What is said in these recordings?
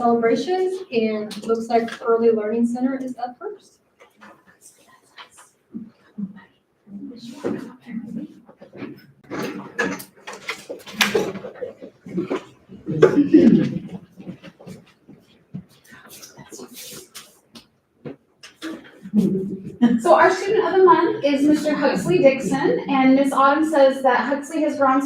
celebrations, and it looks like Early Learning Center is up first. So our student of the month is Mr. Huxley Dixon, and Miss Autumn says that Huxley has grown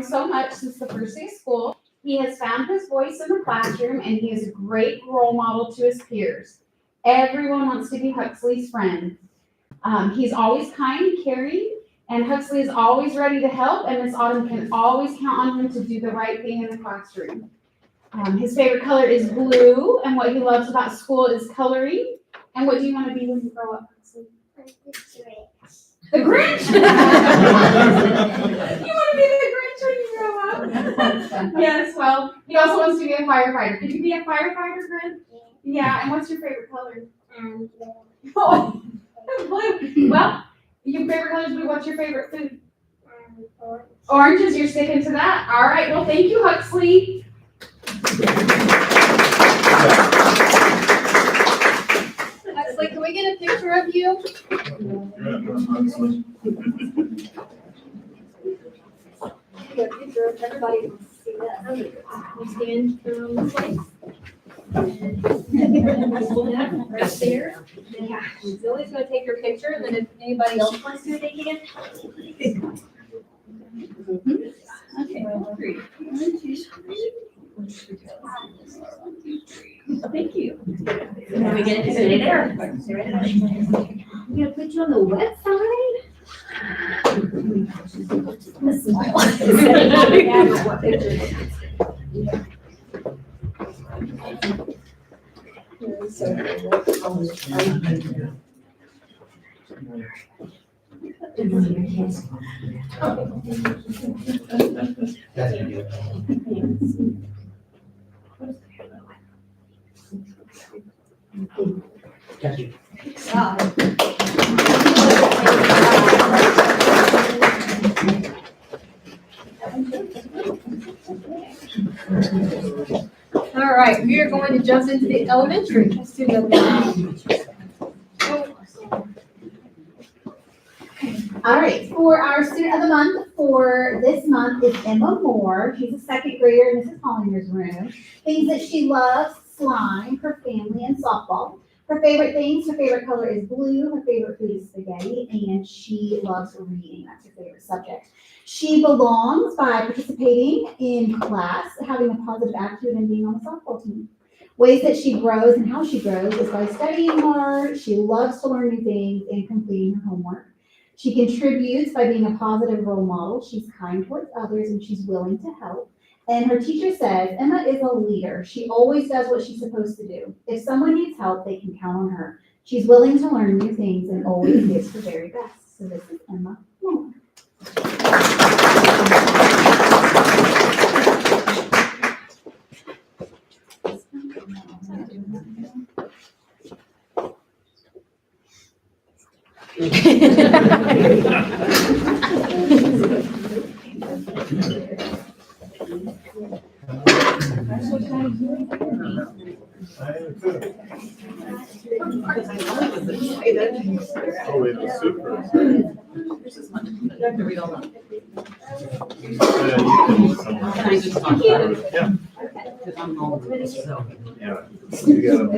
so much since the first day of school. He has found his voice in the classroom, and he is a great role model to his peers. Everyone wants to be Huxley's friend. He's always kind and caring, and Huxley is always ready to help, and Miss Autumn can always count on him to do the right thing in the classroom. His favorite color is blue, and what he loves about school is coloring. And what do you want to be when you grow up, Huxley? The Grinch? You want to be the Grinch when you grow up? Yes, well, he also wants to be a firefighter. Could you be a firefighter, Grinch? Yeah, and what's your favorite color? Blue. Oh, blue. Well, your favorite color is blue. What's your favorite food? Oranges, you're sticking to that? All right, well, thank you, Huxley. Huxley, can we get a picture of you? Get a picture of everybody can see that. You stand this way. Right there. Yeah. Lily's gonna take your picture, and then if anybody else wants to, they can. Okay. 1, 2, 3. Thank you. Can we get it there? I'm gonna put you on the wet side. All right, we are going to jump into the elementary student. All right, for our student of the month for this month is Emma Moore. She's a second grader in Mrs. Hollinger's room. Things that she loves: slime, her family, and softball. Her favorite things, her favorite color is blue, her favorite food is spaghetti, and she loves reading. That's her favorite subject. She belongs by participating in class, having a positive attitude, and being on the softball team. Ways that she grows and how she grows is by studying hard. She loves to learn new things and completing her homework. She contributes by being a positive role model. She's kind towards others, and she's willing to help. And her teacher says, Emma is a leader. She always does what she's supposed to do. If someone needs help, they can count on her. She's willing to learn new things and always gives her very best. So this is Emma Moore. Oh, wait, it's super. We don't know. Can I just talk about it? Yeah. Because I'm home, so. Yeah. You gotta be.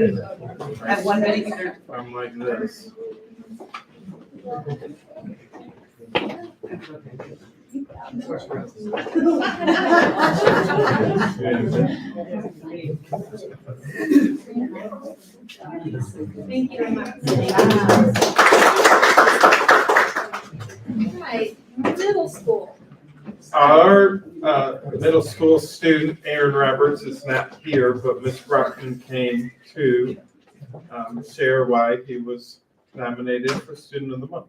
I have 1 minute. I'm like this. Thank you very much. All right, middle school. Our middle school student, Aaron Roberts, is not here, but Miss Ruckman came to share why he was nominated for Student of the Month.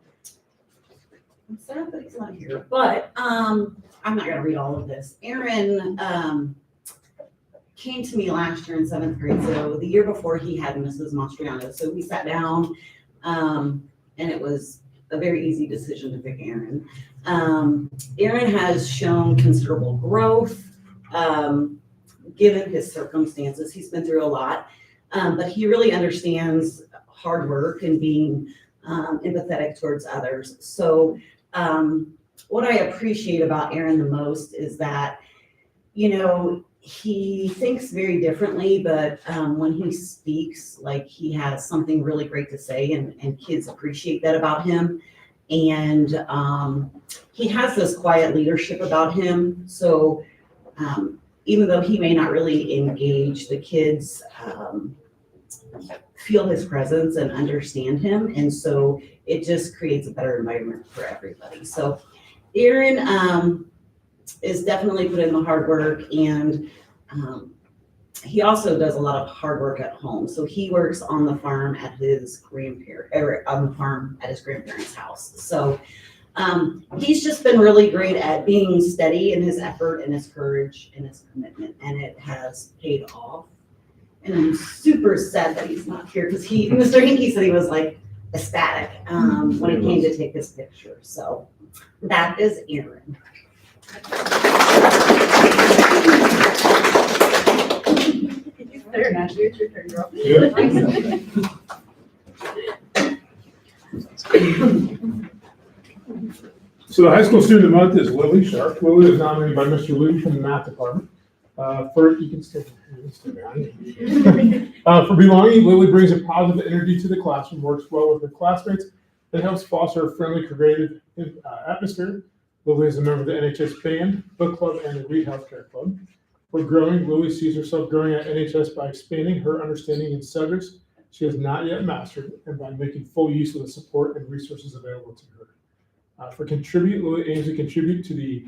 I'm sad that he's not here, but I'm not gonna read all of this. Aaron came to me last year in 7th grade, so the year before he had Mrs. Mastriano. So we sat down, and it was a very easy decision to pick Aaron. Aaron has shown considerable growth, given his circumstances. He's been through a lot, but he really understands hard work and being empathetic towards others. So what I appreciate about Aaron the most is that, you know, he thinks very differently, but when he speaks, like, he has something really great to say, and kids appreciate that about him. And he has this quiet leadership about him. So even though he may not really engage, the kids feel his presence and understand him. And so it just creates a better environment for everybody. So Aaron is definitely put in the hard work, and he also does a lot of hard work at home. So he works on the farm at his grandparents' house. So he's just been really great at being steady in his effort and his courage and his commitment, and it has paid off. And I'm super sad that he's not here, because Mr. Hinkie said he was like ecstatic when he came to take his picture. So that is Aaron. Better not, it's your turn, girl. So the high school student of the month is Lily Sharp. Lily is nominated by Mr. Lee from the math department. You can stay behind. For belonging, Lily brings a positive energy to the classroom, works well with her classmates, and helps foster a friendly, creative atmosphere. Lily is a member of the NHS band, book club, and the Reed Healthcare Club. For growing, Lily sees herself growing at NHS by expanding her understanding in subjects she has not yet mastered, and by making full use of the support and resources available to her. For contribute, Lily aims to contribute to the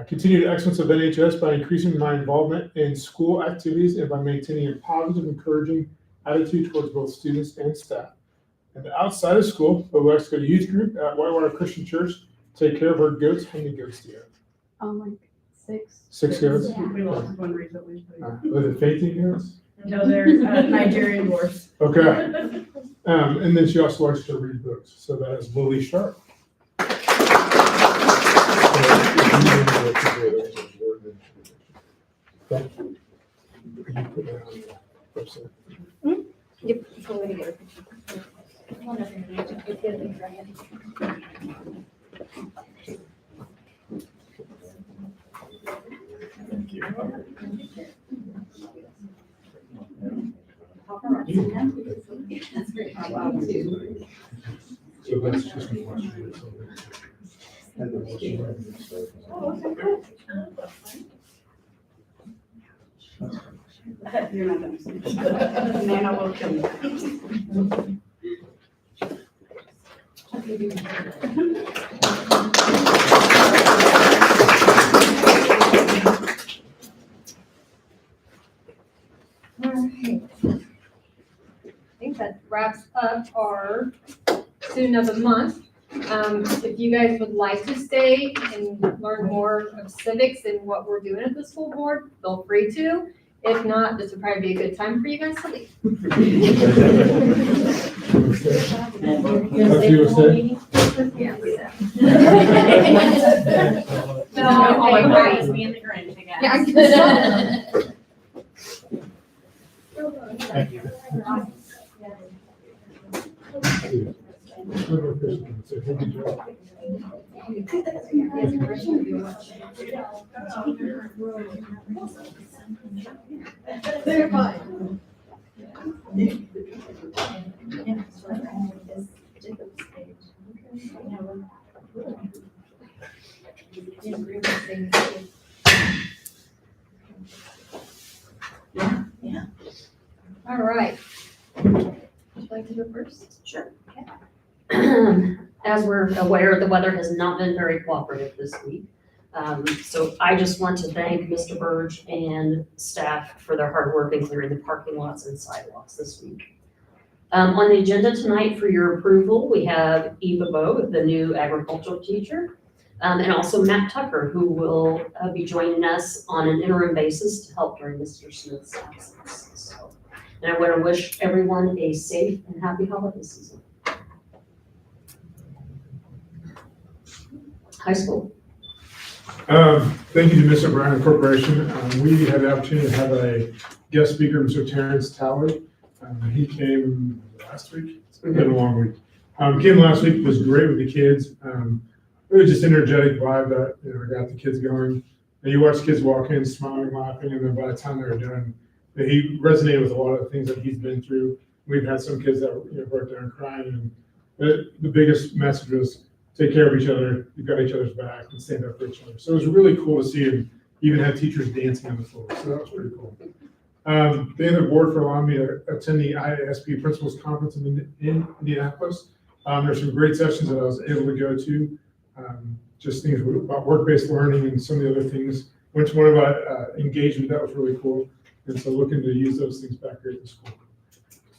continued excellence of NHS by increasing my involvement in school activities and by maintaining a positive, encouraging attitude towards both students and staff. And outside of school, Lily likes to go to youth group at Whitewater Christian Church, take care of her goats. How many goats do you have? Like 6. 6 goats? Yeah. We lost one recently. Are they fainting goats? No, they're Nigerian dwarfs. Okay. And then she also likes to read books. So that is Lily Sharp. Okay. You put that on the website. Yep. It's a way to get a picture. So that's just one. You're not gonna see. Nana will kill you. Alright. I think that wraps up our student of the month. If you guys would like to stay and learn more of civics and what we're doing at the school board, feel free to. If not, this would probably be a good time for you guys to leave. Yeah. No, okay, right. me and the Grinch again. Yeah. Thank you. They're fine. Yeah. All right. Would you like to go first? Sure. As we're aware, the weather has not been very cooperative this week. So I just want to thank Mr. Burge and staff for their hard work in clearing the parking lots and sidewalks this week. On the agenda tonight for your approval, we have Eva Bowe, the new agricultural teacher, and also Matt Tucker, who will be joining us on an interim basis to help during Mr. Smith's absence. So, and I want to wish everyone a safe and happy holiday season. High school. Thank you to Miss O'Brien Corporation. We had the opportunity to have a guest speaker, Mr. Terrence Talley. He came last week. It's been a long week. Came last week, was great with the kids. Really just energetic vibe that, got the kids going. And you watch kids walk in, smiling, laughing, and then by the time they were done, he resonated with a lot of the things that he's been through. We've had some kids that broke down crying, and the biggest message was take care of each other, you've got each other's back, and stand up for each other. So it was really cool to see him even have teachers dancing on the floor. So that was pretty cool. Thank the board for allowing me to attend the IASP Principals Conference in Indianapolis. There's some great sessions that I was able to go to. Just things about work-based learning and some of the other things. Went to one about engagement, that was really cool. And so looking to use those things back here at the school.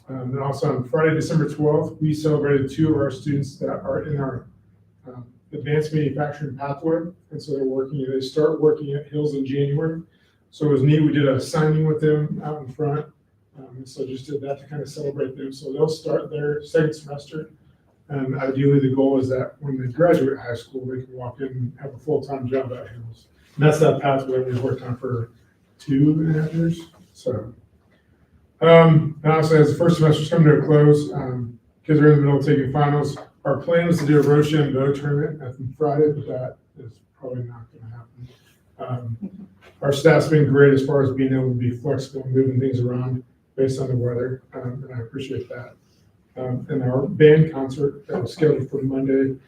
And also on Friday, December 12th, we celebrated 2 of our students that are in our advanced manufacturing pathway. And so they start working at Hills in January. So it was neat. We did a signing with them out in front. So just did that to kind of celebrate them. So they'll start their second semester. And ideally, the goal is that when they graduate high school, they can walk in and have a full-time job at Hills. And that's that pathway we've worked on for 2.5 years. So, and also as the first semester's coming to a close, kids are in the middle of taking finals. Our plan was to do a Rocha and Bow tournament on Friday, but that is probably not going to happen. Our staff's been great as far as being able to be flexible and moving things around based on the weather, and I appreciate that. And our band concert that was scheduled for Monday,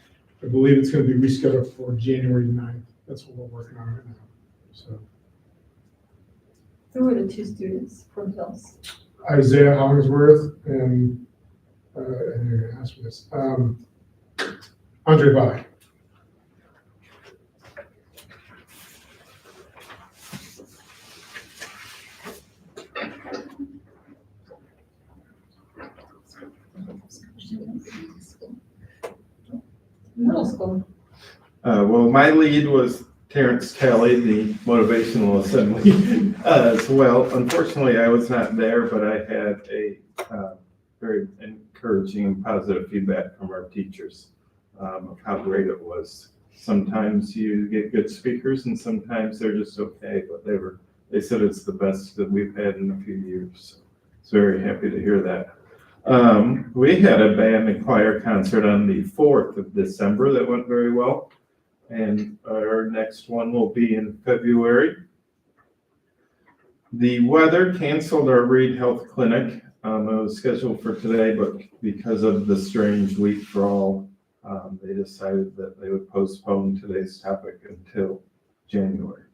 I believe it's going to be rescheduled for January 9th. That's what we're working on right now. So Who were the 2 students from Hills? Isaiah Hollingsworth and you're gonna ask me this, Andre Vai. Middle school. Well, my lead was Terrence Talley, the motivational assembly as well. Unfortunately, I was not there, but I had a very encouraging and positive feedback from our teachers of how great it was. Sometimes you get good speakers and sometimes they're just okay, but they said it's the best that we've had in a few years. So very happy to hear that. We had a band and choir concert on the 4th of December that went very well. And our next one will be in February. The weather canceled our Reed Health Clinic. It was scheduled for today, but because of the strange week for all, they decided that they would postpone today's topic until January.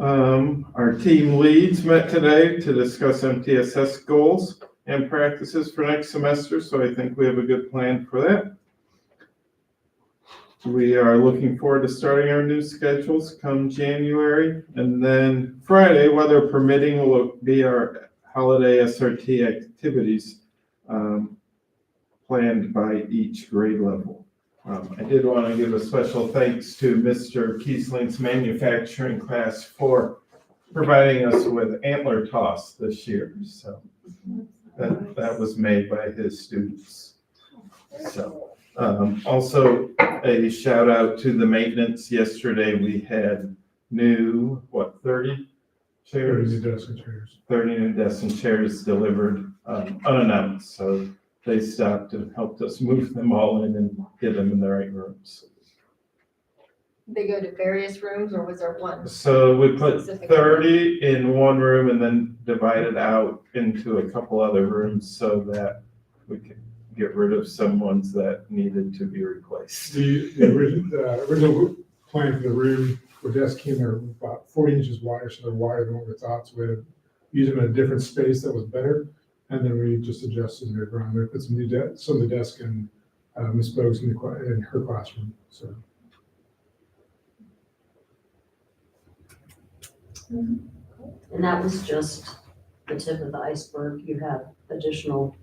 Our team leads met today to discuss MTSS goals and practices for next semester, so I think we have a good plan for that. We are looking forward to starting our new schedules come January, and then Friday, weather permitting, will be our holiday SRT activities planned by each grade level. I did want to give a special thanks to Mr. Kiesling's manufacturing class for providing us with antler toss this year. So that was made by his students. So also a shout out to the maintenance. Yesterday we had new, 30 chairs? 30 new desks and chairs delivered unannounced. So they stopped and helped us move them all in and get them in the right rooms. They go to various rooms, or was there one? So we put Specific 30 in one room and then divided out into a couple other rooms so that we could get rid of some ones that needed to be replaced. The original plan for the room where desks came there were about 40 inches wider, so they're wider than what we thought. So we had to use them in a different space that was better. And then we just adjusted their ground. We put some of the desk in Miss Bogues in her classroom. So. And that was just the tip of the iceberg. You have additional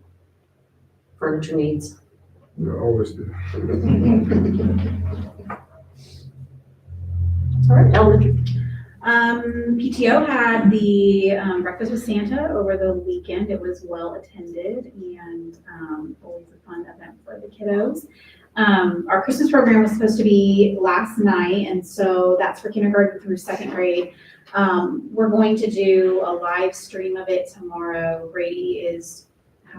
furniture needs. We always do. All right, elementary. PTO had the breakfast with Santa over the weekend. It was well attended and always a fun event for the kiddos. Our Christmas program was supposed to be last night, and so that's for kindergarten through second grade. We're going to do a live stream of it tomorrow. Brady has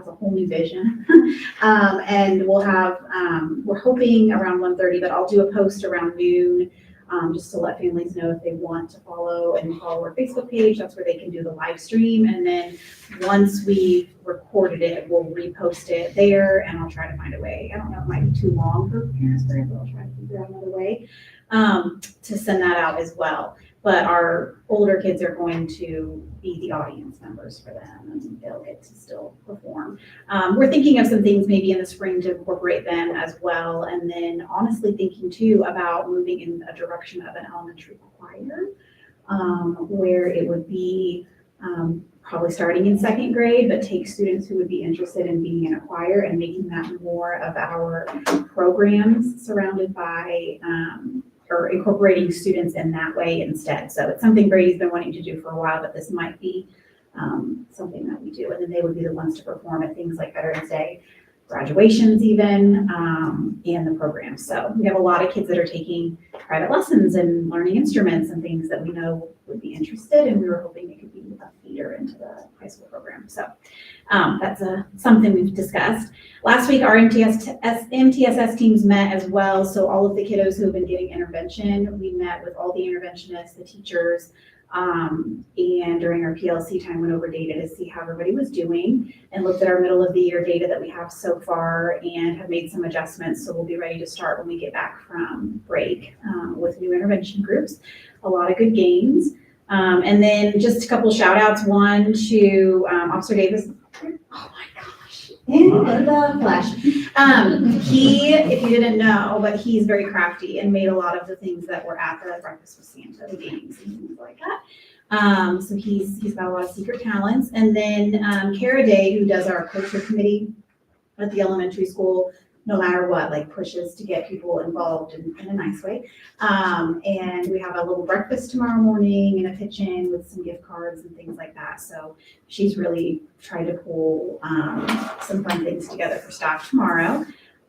a whole new vision. And we'll have, we're hoping around 1:30, but I'll do a post around noon, just to let families know if they want to follow our Facebook page. That's where they can do the live stream. And then once we've recorded it, we'll repost it there, and I'll try to find a way. I don't know, it might be too long for parents, but I'll try to figure out another way to send that out as well. But our older kids are going to be the audience members for them, and they'll get to still perform. We're thinking of some things maybe in the spring to incorporate them as well. And then honestly thinking too about moving in a direction of an elementary choir, where it would be probably starting in second grade, but take students who would be interested in being in a choir and making that more of our programs surrounded by or incorporating students in that way instead. So it's something Brady's been wanting to do for a while, but this might be something that we do. And then they would be the ones to perform at things like Veterans Day, graduations even, and the programs. So we have a lot of kids that are taking private lessons and learning instruments and things that we know would be interested, and we were hoping it could be a feeder into the high school program. So that's something we've discussed. Last week, our MTSS teams met as well. So all of the kiddos who have been getting intervention, we met with all the interventionists, the teachers, and during our PLC time went over data to see how everybody was doing and looked at our middle of the year data that we have so far and have made some adjustments. So we'll be ready to start when we get back from break with new intervention groups. A lot of good gains. And then just a couple shout outs. One to Officer Davis. Oh my gosh. In the flesh. He, if you didn't know, but he's very crafty and made a lot of the things that were at the Breakfast with Santa, the games and things like that. So he's got a lot of secret talents. And then Kara Day, who does our culture committee at the elementary school, no matter what, like pushes to get people involved in a nice way. And we have a little breakfast tomorrow morning and a pitch-in with some gift cards and things like that. So she's really tried to pull some fun things together for staff tomorrow.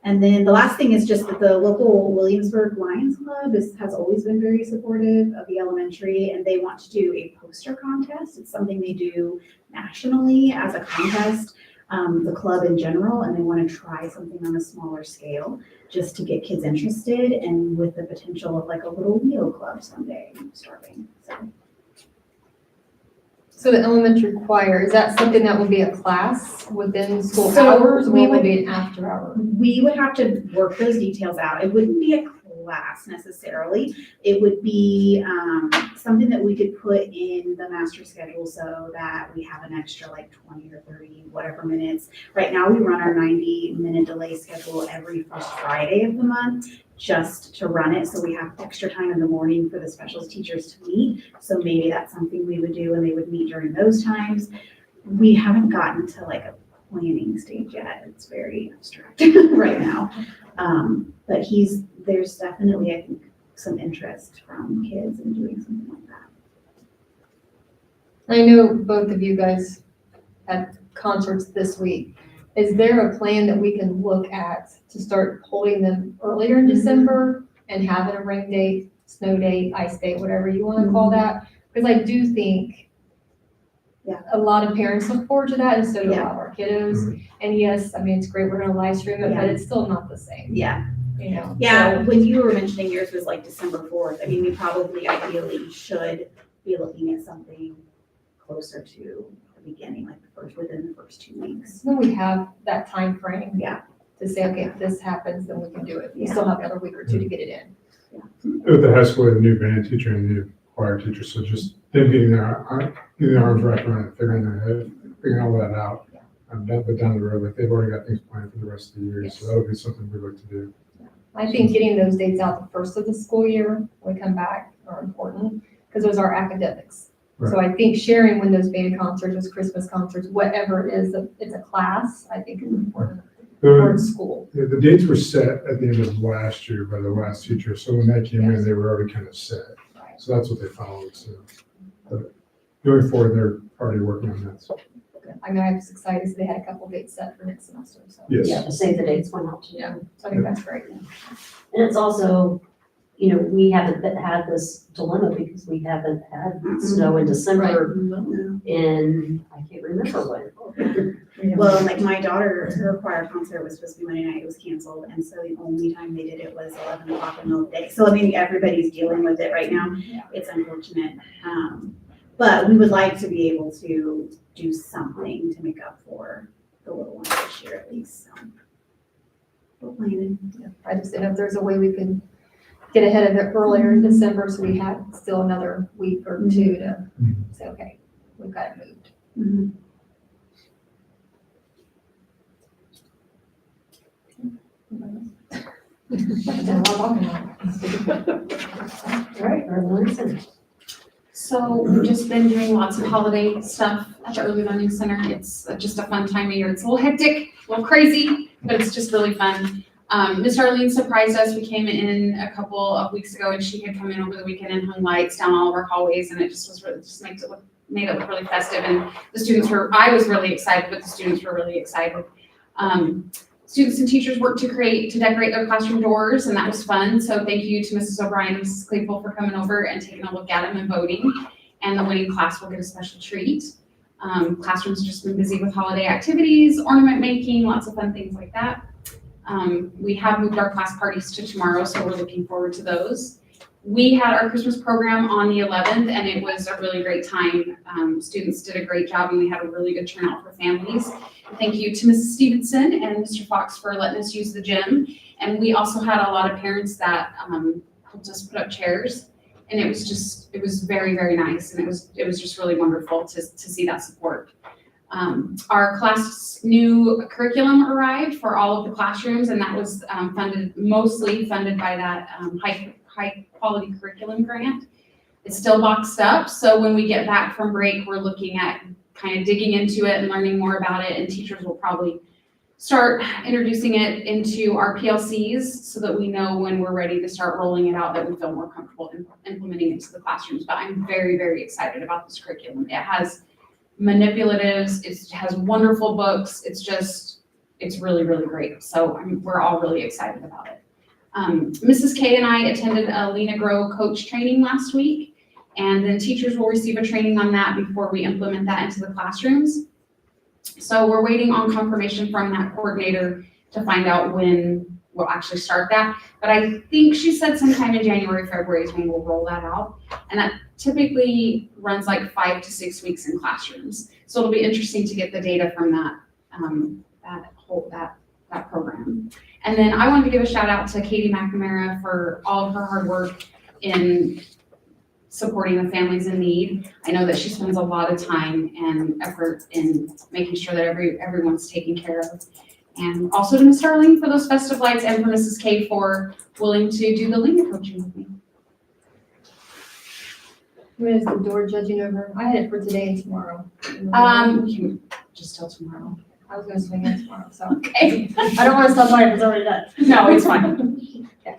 And then the last thing is just that the local Williamsburg Lions Club has always been very supportive of the elementary, and they want to do a poster contest. It's something they do nationally as a contest. The club in general, and they want to try something on a smaller scale just to get kids interested, and with the potential of like a little Leo club someday starting. So the elementary choir, is that something that will be a class within school So hours, or we will it would- be an after hour? We would have to work those details out. It wouldn't be a class necessarily. It would be something that we could put in the master schedule so that we have an extra like 20 or 30, whatever minutes. Right now we run our 90-minute delay schedule every first Friday of the month just to run it. So we have extra time in the morning for the specials teachers to meet. So maybe that's something we would do, and they would meet during those times. We haven't gotten to like a planning stage yet. It's very abstract right now. But there's definitely, I think, some interest from kids in doing something like that. I know both of you guys had concerts this week. Is there a plan that we can look at to start holding them earlier in December and having a rain date, snow date, ice date, whatever you want to call that? Because I do think a lot of parents look forward to that, and so do a lot of our kiddos. And yes, I mean, it's great, we're gonna live stream it, but it's still not the same. Yeah. You know? Yeah, when you were mentioning yours was like December 4th, I mean, we probably ideally should be looking at something closer to the beginning, like within the first 2 weeks. So we have that time frame. Yeah. To say, okay, if this happens, then we can do it. We still have another week or two to get it in. At the high school, we have a new band teacher and a new choir teacher, so just them getting their arms wrapped around it, figuring all that out. But down the road, like they've already got things planned for the rest of the year, so that'll be something we'd like to do. I think getting those dates out the first of the school year when we come back are important, because those are academics. So I think sharing when those band concerts, those Christmas concerts, whatever it is, it's a class, I think is important for school. The dates were set at the end of last year by the last teacher, so when that came in, they were already kind of set. So that's what they followed, so. But going forward, they're already working on that. So. I mean, I was excited, so they had a couple dates set for next semester, so. Yes. Yeah, the save the dates went out to Yeah, them. so I think that's great. And it's also, you know, we haven't had this dilemma because we haven't had snow in December in, I can't remember when. Well, like my daughter, her choir concert was supposed to be Monday night, it was canceled, and so the only time they did it was 11 o'clock in the middle of the day. So I mean, everybody's dealing with it right now. It's unfortunate. But we would like to be able to do something to make up for the little ones this year at least, so. We're planning. Yeah, I just didn't know if there's a way we could get ahead of it earlier in December, so we had still another week or two to say, okay, we've got it moved. Mhm. All right, Early Center. So we've just been doing lots of holiday stuff at the Early Learning Center. It's just a fun time of year. It's a little hectic, a little crazy, but it's just really fun. Miss Arlene surprised us. We came in a couple of weeks ago and she had come in over the weekend and hung lights down all of our hallways, and it just was really, made it look really festive. And the students I was really excited, but the students were really excited. Students and teachers worked to decorate their classroom doors, and that was fun. So thank you to Mrs. O'Brien and Mrs. Claypool for coming over and taking a look at them and voting. And the winning class will get a special treat. Classrooms have just been busy with holiday activities, ornament making, lots of fun things like that. We have moved our class parties to tomorrow, so we're looking forward to those. We had our Christmas program on the 11th, and it was a really great time. Students did a great job, and we had a really good turnout for families. Thank you to Mrs. Stevenson and Mr. Fox for letting us use the gym. And we also had a lot of parents that helped us put up chairs. And it was very, very nice. And it was just really wonderful to see that support. Our class new curriculum arrived for all of the classrooms, and that was mostly funded by that high quality curriculum grant. It's still boxed up, so when we get back from break, we're looking at kind of digging into it and learning more about it, and teachers will probably start introducing it into our PLCs so that we know when we're ready to start rolling it out, that we feel more comfortable implementing it into the classrooms. But I'm very, very excited about this curriculum. It has manipulatives, it has wonderful books, it's really, really great. So we're all really excited about it. Mrs. K and I attended a Lena Grow coach training last week, and then teachers will receive a training on that before we implement that into the classrooms. So we're waiting on confirmation from that coordinator to find out when we'll actually start that. But I think she said sometime in January, February is when we'll roll that out. And that typically runs like 5 to 6 weeks in classrooms. So it'll be interesting to get the data from that program. And then I wanted to give a shout out to Katie McNamara for all of her hard work in supporting the families in need. I know that she spends a lot of time and effort in making sure that everyone's taken care of. And also to Ms. Starling for those festive lights, and for Mrs. K for willing to do the Lena coaching with me. When is the door judging over? I had it for today and tomorrow. We can just till tomorrow. I was gonna swing in tomorrow, so. Okay. I don't wanna stop by if it's already done. No, it's fine. Okay.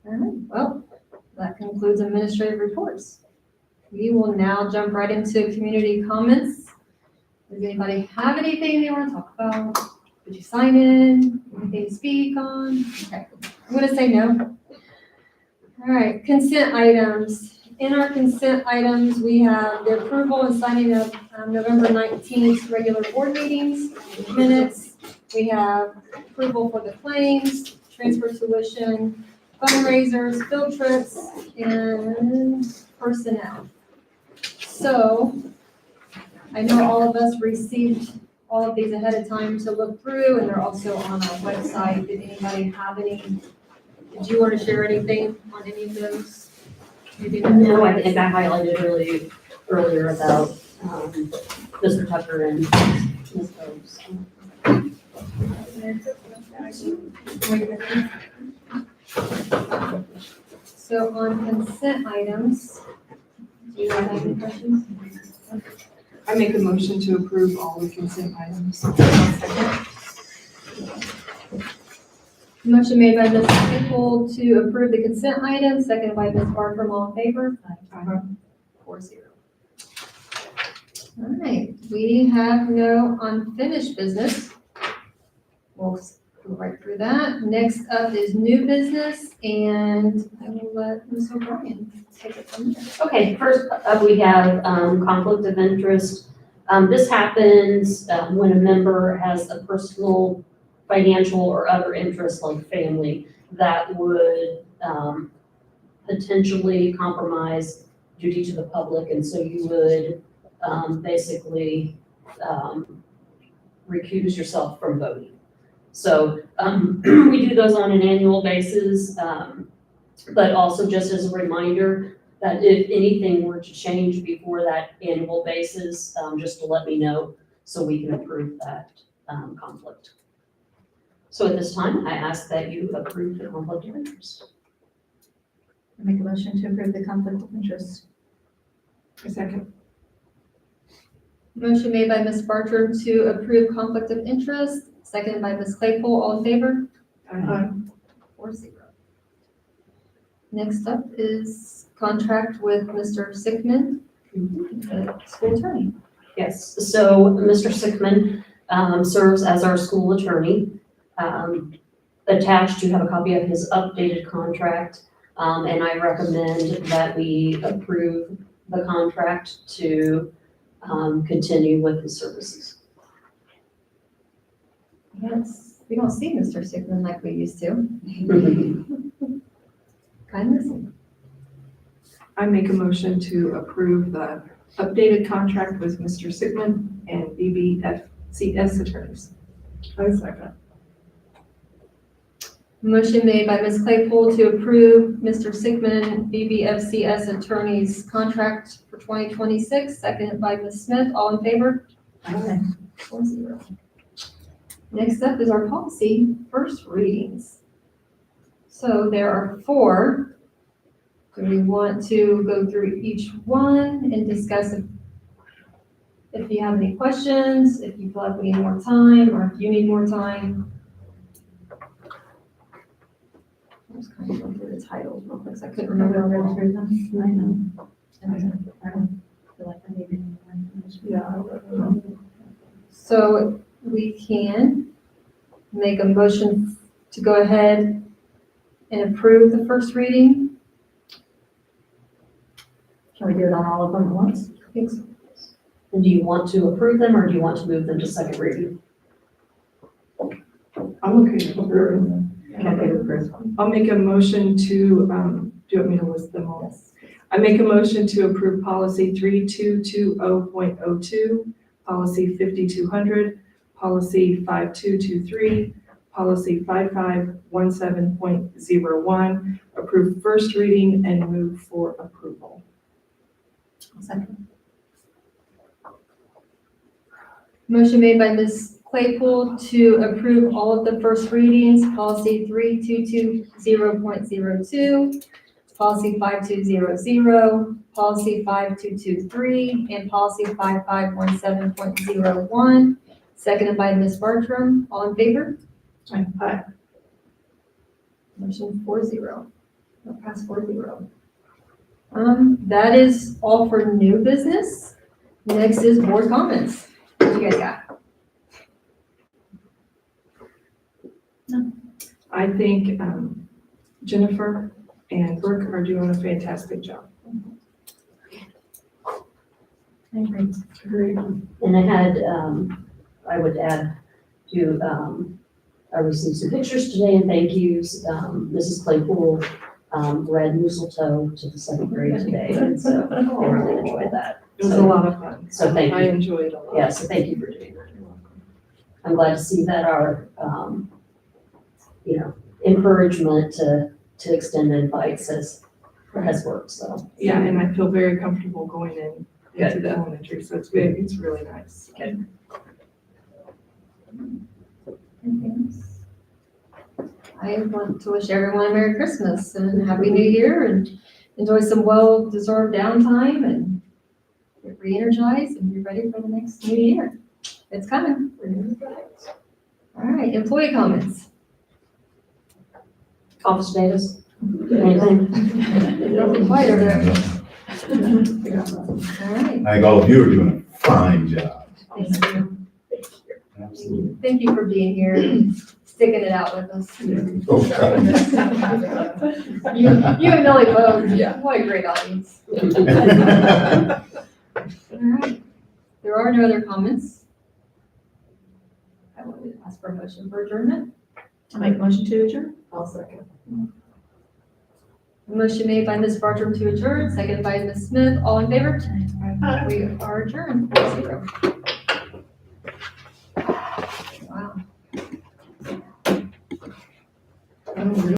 All right, well, that concludes administrative reports. We will now jump right into community comments. Does anybody have anything they want to talk about? Did you sign in? Anything to speak on? Okay, I'm gonna say no. All right, consent items. In our consent items, we have the approval and signing of November 19th regular board meetings minutes. We have approval for the claims, transfer tuition, fundraisers, field trips, and personnel. So I know all of us received all of these ahead of time to look through, and they're also on our website. Did anybody have any, did you want to share anything on any of those? No, I think I highlighted earlier about Mr. Tucker and Ms. Rose. So on consent items, do you have any questions? I make a motion to approve all the consent items. Motion made by Ms. Claypool to approve the consent item, seconded by Ms. Bartram, all in favor? 4-0. All right, we have no unfinished business. We'll go right through that. Next up is new business, and I will let Ms. O'Brien take it from there. Okay, first up, we have conflict of interest. This happens when a member has a personal, financial, or other interest, like family, that would potentially compromise duty to the public, and so you would basically recuse yourself from voting. So we do those on an annual basis, but also just as a reminder that if anything were to change before that annual basis, just to let me know so we can approve that conflict. So at this time, I ask that you approve the conflict of interest. Make a motion to approve the conflict of interest. A second. Motion made by Ms. Bartram to approve conflict of interest, seconded by Ms. Claypool, all in favor? 4-0. Next up is contract with Mr. Sickman, the school attorney. Yes, so Mr. Sickman serves as our school attorney. Attached, you have a copy of his updated contract, and I recommend that we approve the contract to continue with his services. Yes, we don't see Mr. Sickman like we used to. Kind of miss him. I make a motion to approve the updated contract with Mr. Sigmund and BBFCS attorneys. I second. Motion made by Ms. Claypool to approve Mr. Sickman, BBFCS attorney's contract for 2026, seconded by Ms. Smith, all in favor? 4-0. Next up is our policy first readings. So there are 4. Do we want to go through each one and discuss if you have any questions, if you feel like we need more time, or if you need more time? I was kind of going through the titles real quick, so I couldn't remember. So we can make a motion to go ahead and approve the first reading. Can we do it on all of them at once? I think so. And do you want to approve them, or do you want to move them to second reading? I'm okay with approving them. Okay, with Chris. I'll make a motion to, do you want me to list them all? Yes. I make a motion to approve policy 3220.02, policy 5200, policy 5223, policy 5517.01, approve first reading and move for approval. Second. Motion made by Ms. Claypool to approve all of the first readings, policy 3220.02, policy 5200, policy 5223, and policy 5517.01, seconded by Ms. Bartram. All in favor? Aye. Motion 4-0. I'll pass 4-0. That is all for new business. Next is board comments. What you guys got? I think Jennifer and Brooke are doing a fantastic job. I agree. And I had, I would add to, I received some pictures today and thank yous. Mrs. Claypool read Mistletoe to the 7th grade today, and so they really enjoyed that. It was a lot of fun. So thank I you. enjoyed it a lot. Yeah, so thank you for doing that. I'm glad to see that our, encouragement to extend invites has worked, so. Yeah, and I feel very comfortable going into the elementary, so it's really nice. Anything else? I want to wish everyone a Merry Christmas and Happy New Year and enjoy some well-deserved downtime and get re-energized and be ready for the next new year. It's coming. All right, employee comments. Officer Davis? Anything? Nothing quite over there. All right, I think all of you are doing a fine job. thank you. Absolutely. Thank you for being here and sticking it out with us. Okay. You and Millie both, what a great audience. All right, there are no other comments. I will ask for a motion for adjournment. I make a motion to adjourn. I'll second. Motion made by Ms. Bartram to adjourn, seconded by Ms. Smith. All in favor? We are adjourned, 4-0.